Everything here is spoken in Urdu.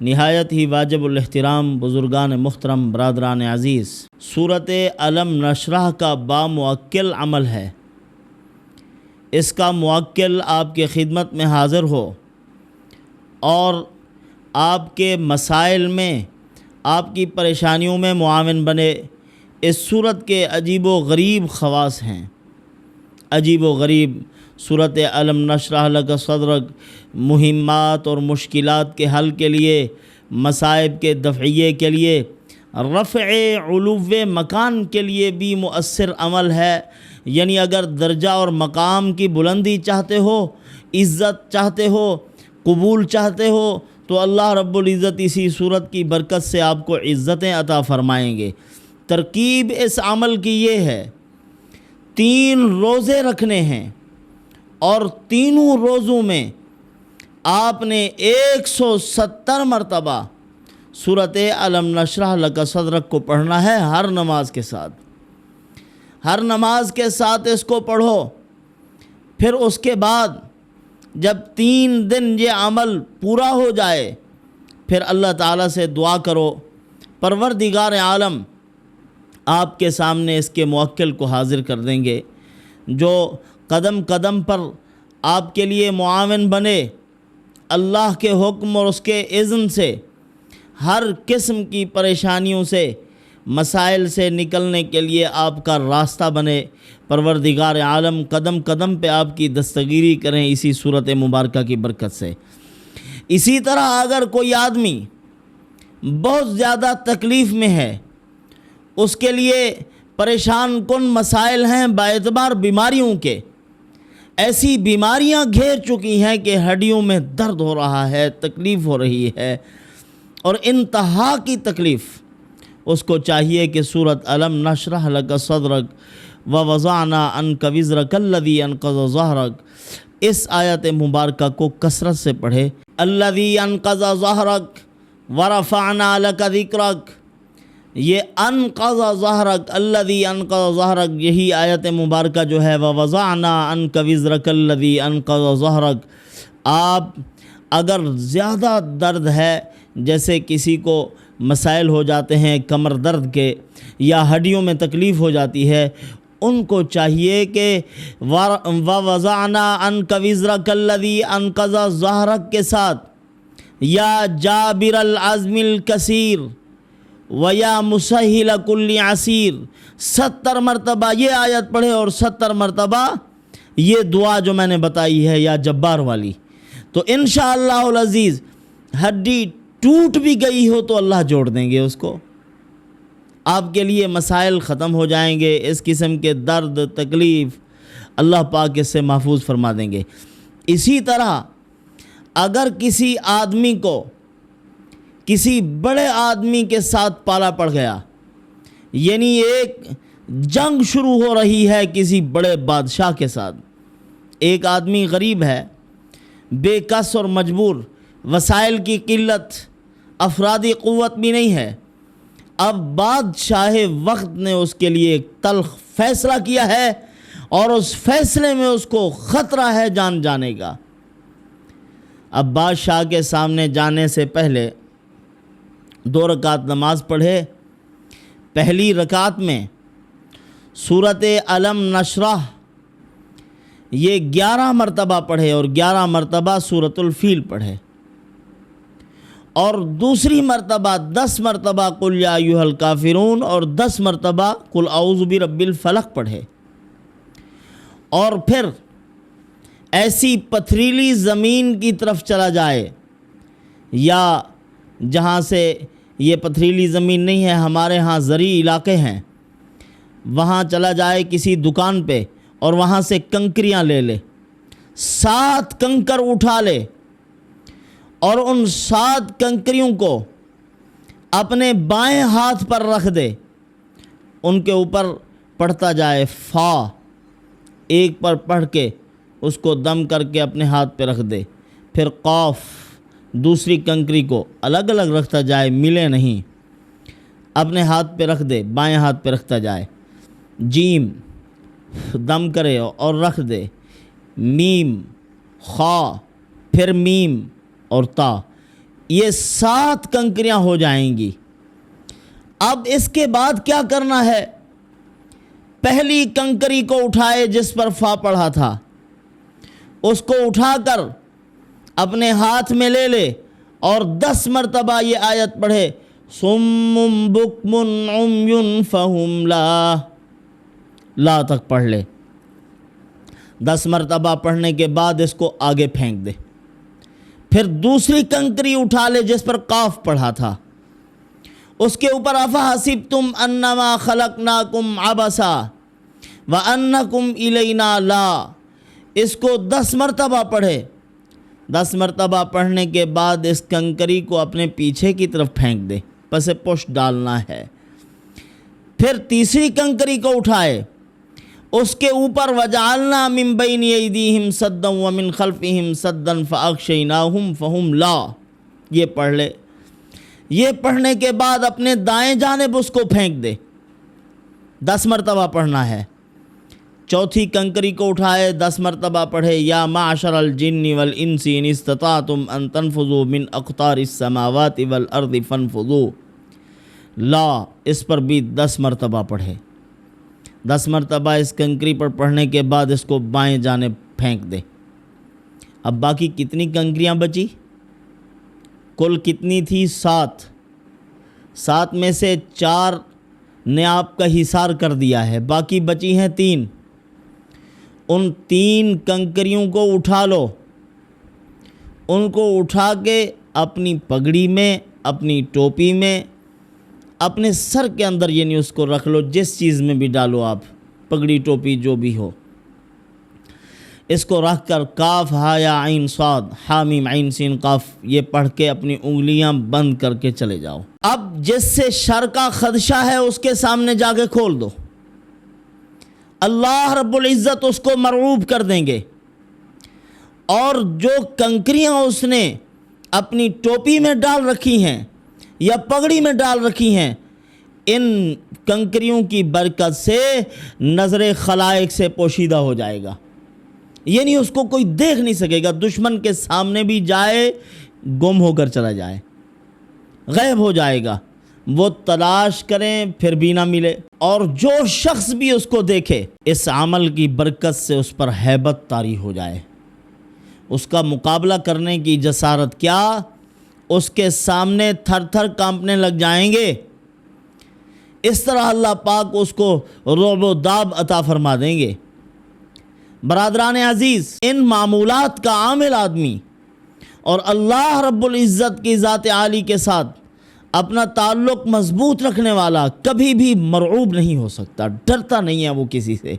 نہایت ہی واجب الاحترام بزرگان محترم برادران عزیز، سورۃ الم نشرح کا باموکل عمل ہے۔ اس کا موکل آپ کے خدمت میں حاضر ہو اور آپ کے مسائل میں، آپ کی پریشانیوں میں معاون بنے۔ اس سورت کے عجیب و غریب خواص ہیں، عجیب و غریب۔ سورۃ الم نشرح لک صدرک مہمات اور مشکلات کے حل کے لیے، مصائب کے دفعیے کے لیے، رفع علو مکان کے لیے بھی مؤثر عمل ہے۔ یعنی اگر درجہ اور مقام کی بلندی چاہتے ہو، عزت چاہتے ہو، قبول چاہتے ہو، تو اللہ رب العزت اسی صورت کی برکت سے آپ کو عزتیں عطا فرمائیں گے۔ ترکیب اس عمل کی یہ ہے، 3 روزے رکھنے ہیں اور تینوں روزوں میں آپ نے 170 مرتبہ سورۃ الم نشرح لک صدرک کو پڑھنا ہے، ہر نماز کے ساتھ۔ ہر نماز کے ساتھ اس کو پڑھو۔ پھر اس کے بعد جب 3 دن یہ عمل پورا ہو جائے، پھر اللہ تعالیٰ سے دعا کرو، پروردگار عالم آپ کے سامنے اس کے موکل کو حاضر کر دیں گے، جو قدم قدم پر آپ کے لیے معاون بنے، اللہ کے حکم اور اس کے اذن سے ہر قسم کی پریشانیوں سے، مسائل سے نکلنے کے لیے آپ کا راستہ بنے۔ پروردگار عالم قدم قدم پہ آپ کی دستگیری کریں اسی صورت مبارکہ کی برکت سے۔ اسی طرح اگر کوئی آدمی بہت زیادہ تکلیف میں ہے، اس کے لیے پریشان کن مسائل ہیں باعتبار بیماریوں کے، ایسی بیماریاں گھیر چکی ہیں کہ ہڈیوں میں درد ہو رہا ہے، تکلیف ہو رہی ہے اور انتہا کی تکلیف، اس کو چاہیے کہ سورۃ الم نشرح لک صدرک ووضعنا عنک وزرک الذی انقض ظہرک، اس آیت مبارکہ کو کثرت سے پڑھے۔ الذی انقض ظہرک ورفعنا لک ذکرک، یہ انقض ظہرک، الذی انقض ظہرک، یہی آیت مبارکہ جو ہے ووضعنا عنک وزرک الذی انقض ظہرک۔ آپ اگر زیادہ درد ہے، جیسے کسی کو مسائل ہو جاتے ہیں کمر درد کے یا ہڈیوں میں تکلیف ہو جاتی ہے، ان کو چاہیے کہ ووضعنا عنک وزرک الذی انقض ظہرک کے ساتھ یا جابر العزم الکثیر ویا مسہل کل عسیر 70 مرتبہ یہ آیت پڑھے اور 70 مرتبہ یہ دعا جو میں نے بتائی ہے یا جبار والی، تو انشاءاللہ العزیز ہڈی ٹوٹ بھی گئی ہو تو اللہ جوڑ دیں گے اس کو، آپ کے لیے مسائل ختم ہو جائیں گے، اس قسم کے درد تکلیف اللہ پاک اس سے محفوظ فرما دیں گے۔ اسی طرح اگر کسی آدمی کو کسی بڑے آدمی کے ساتھ پالا پڑ گیا، یعنی ایک جنگ شروع ہو رہی ہے کسی بڑے بادشاہ کے ساتھ، ایک آدمی غریب ہے، بے کس اور مجبور، وسائل کی قلت، افرادی قوت بھی نہیں ہے، اب بادشاہ وقت نے اس کے لیے ایک تلخ فیصلہ کیا ہے اور اس فیصلے میں اس کو خطرہ ہے جان جانے کا۔ اب بادشاہ کے سامنے جانے سے پہلے 2 رکعت نماز پڑھے۔ پہلی رکعت میں سورۃ الم نشرح یہ 11 مرتبہ پڑھے اور 11 مرتبہ سورۃ الفیل پڑھے، اور دوسری مرتبہ 10 مرتبہ قل یا ایھا الکافرون اور 10 مرتبہ قل اعوذ برب الفلق پڑھے۔ اور پھر ایسی پتھریلی زمین کی طرف چلا جائے، یا جہاں سے یہ پتھریلی زمین نہیں ہے، ہمارے ہاں زرعی علاقے ہیں، وہاں چلا جائے کسی دکان پہ اور وہاں سے کنکریاں لے لے، 7 کنکر اٹھا لے اور ان 7 کنکریوں کو اپنے بائیں ہاتھ پر رکھ دے، ان کے اوپر پڑھتا جائے فا، ایک پر پڑھ کے اس کو دم کر کے اپنے ہاتھ پہ رکھ دے، پھر قاف، دوسری کنکری کو الگ الگ رکھتا جائے، ملے نہیں، اپنے ہاتھ پہ رکھ دے، بائیں ہاتھ پہ رکھتا جائے، جیم دم کرے اور رکھ دے، میم، خا، پھر میم اور تا، یہ 7 کنکریاں ہو جائیں گی۔ اب اس کے بعد کیا کرنا ہے؟ پہلی کنکری کو اٹھائے جس پر فا پڑھا تھا، اس کو اٹھا کر اپنے ہاتھ میں لے لے اور 10 مرتبہ یہ آیت پڑھے، صم بکم عمی فہم لا تک پڑھ لے۔ 10 مرتبہ پڑھنے کے بعد اس کو آگے پھینک دے۔ پھر دوسری کنکری اٹھا لے جس پر قاف پڑھا تھا، اس کے اوپر افحسبتم انما خلقناکم عبثا وانکم الینا لا، اس کو 10 مرتبہ پڑھے۔ 10 مرتبہ پڑھنے کے بعد اس کنکری کو اپنے پیچھے کی طرف پھینک دے، پس پشت ڈالنا ہے۔ پھر تیسری کنکری کو اٹھائے، اس کے اوپر وجعلنا من بین ایدیہم سدا ومن خلفہم سدا فاغشیناہم فہم لا، یہ پڑھ لے۔ یہ پڑھنے کے بعد اپنے دائیں جانب اس کو پھینک دے، 10 مرتبہ پڑھنا ہے۔ چوتھی کنکری کو اٹھائے، 10 مرتبہ پڑھے، یا معشر الجن والانس ان استطعتم ان تنفذوا من اقطار السماوات والارض فانفذوا لا، اس پر بھی 10 مرتبہ پڑھے۔ 10 مرتبہ اس کنکری پر پڑھنے کے بعد اس کو بائیں جانب پھینک دے۔ اب باقی کتنی کنکریاں بچی؟ کل کتنی تھی؟ 7۔ 7 میں سے 4 نے آپ کا حصار کر دیا ہے، باقی بچی ہیں 3۔ ان 3 کنکریوں کو اٹھا لو، ان کو اٹھا کے اپنی پگڑی میں، اپنی ٹوپی میں، اپنے سر کے اندر، یعنی اس کو رکھ لو، جس چیز میں بھی ڈالو آپ، پگڑی ٹوپی جو بھی ہو، اس کو رکھ کر کاف ہا یا عین صاد حا میم عین سین قاف یہ پڑھ کے اپنی انگلیاں بند کر کے چلے جاؤ۔ اب جس سے شر کا خدشہ ہے اس کے سامنے جا کے کھول دو، اللہ رب العزت اس کو مرعوب کر دیں گے۔ اور جو کنکریاں اس نے اپنی ٹوپی میں ڈال رکھی ہیں یا پگڑی میں ڈال رکھی ہیں، ان کنکریوں کی برکت سے نظر خلائق سے پوشیدہ ہو جائے گا، یعنی اس کو کوئی دیکھ نہیں سکے گا، دشمن کے سامنے بھی جائے گم ہو کر چلا جائے، غائب ہو جائے گا، وہ تلاش کریں پھر بھی نہ ملے۔ اور جو شخص بھی اس کو دیکھے اس عمل کی برکت سے اس پر ہیبت طاری ہو جائے، اس کا مقابلہ کرنے کی جسارت کیا، اس کے سامنے تھر تھر کانپنے لگ جائیں گے۔ اس طرح اللہ پاک اس کو رعب و داب عطا فرما دیں گے۔ برادران عزیز، ان معمولات کا عامل آدمی اور اللہ رب العزت کی ذات عالی کے ساتھ اپنا تعلق مضبوط رکھنے والا کبھی بھی مرعوب نہیں ہو سکتا، ڈرتا نہیں ہے وہ کسی سے۔